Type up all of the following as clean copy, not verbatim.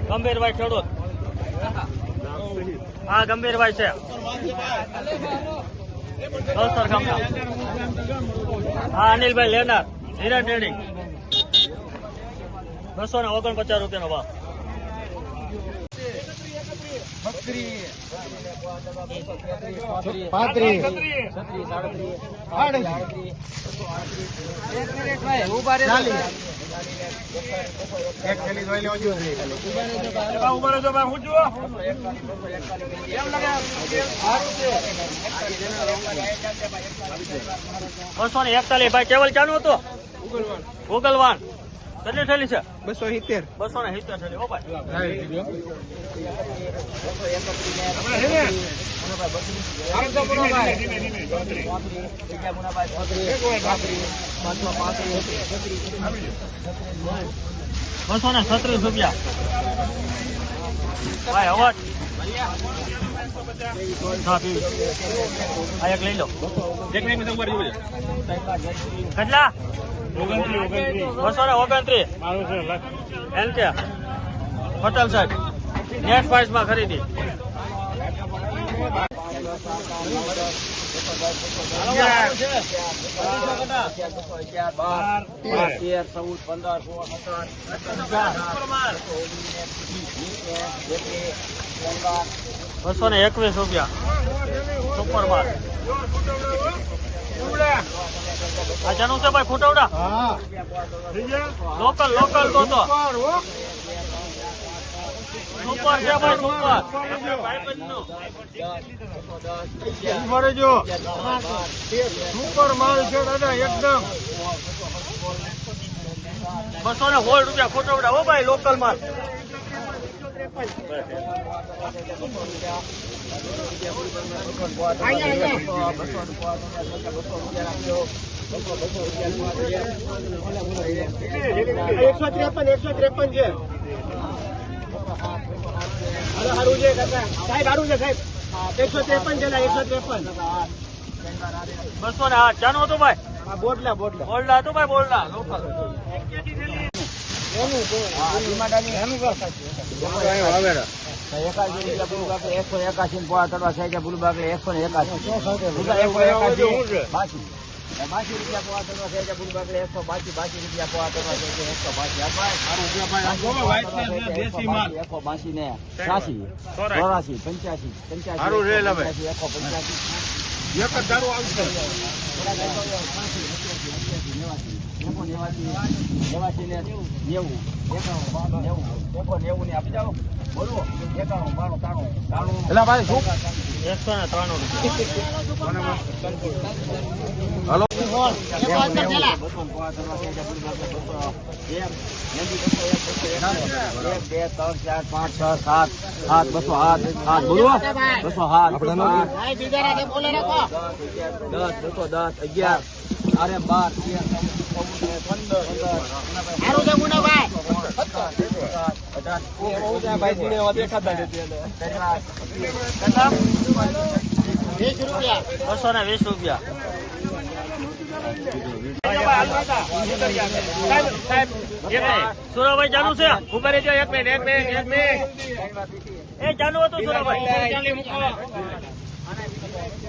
ગંભીરભાઈ ખેડૂત હા ગંભીરભાઈ છે હા અનિલભાઈ લેનાર હીરા ટ્રેડિંગ 249 રૂપિયાનો ભાવ બસો ને 41 ભાઈ કેવલ ચાનું હતું ગોગલવાન કેટલી થેલી છે 270 થેલી ઓ ભાઈ બસો ને 36 રૂપિયા ભાઈ અવાજ આ એક લઈ લો કેટલા 229 એમ કે પટેલ સાહેબ નેટ પ્રાઇસ માં ખરીદી બસો ને 21 રૂપિયા સુપર માલ આ જાનું છે ભાઈ ફૂટવડા લોકલ તો સુપર છે ભાઈ સુપર માલ છે દાદા એકદમ 216 રૂપિયા ફૂટવડા હો ભાઈ લોકલ માલ બસો ને હા ચાનો હતું ભાઈ બોટલા હતું ભાઈ બોટલા લોકલ રૂપિયા સુરાભાઈ ચાલુ છે ઉભા રહેજો એક મિનિટ એ ચાલુ હતું સુરાભાઈ ₹90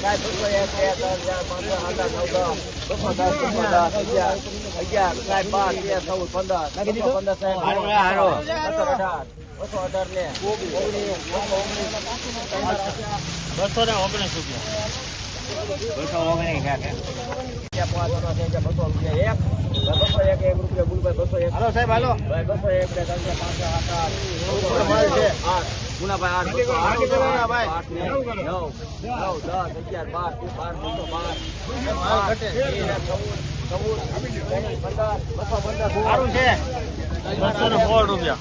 સાહેબ 201, 2, 3, 4, 5, 6, 7, 8, 9, 10, 210, 211, સાહેબ 12, 13, 14, 15, 15, સાહેબ 218 ને 219 રૂપિયા. 201 હાલો સાહેબ હાલો 201 ગુનાભાઈ 8 છે 216 રૂપિયા. 212 રૂપિયા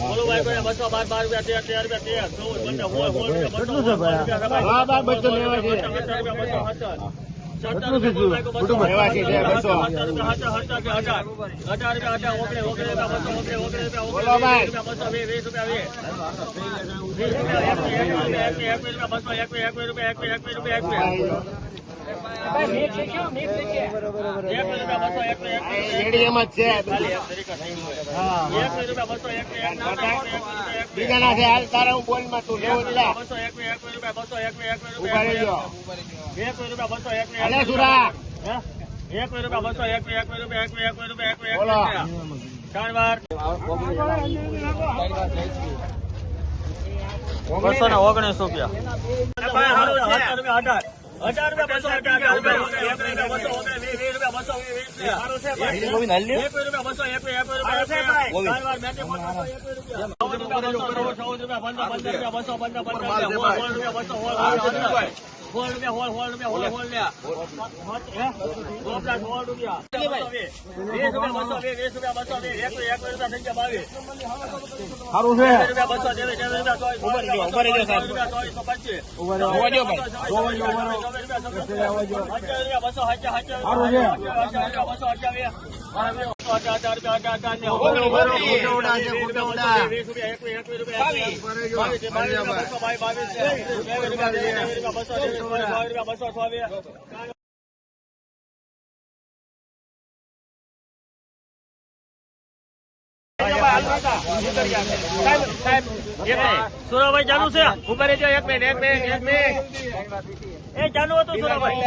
બોલો ભાઈ કોઈ 212 રૂપિયા 13 રૂપિયા સુરાભાઈ ચાલુ છે ઉપર જો 1 મિનિટ એ ચાલુ હતું સુરાભાઈ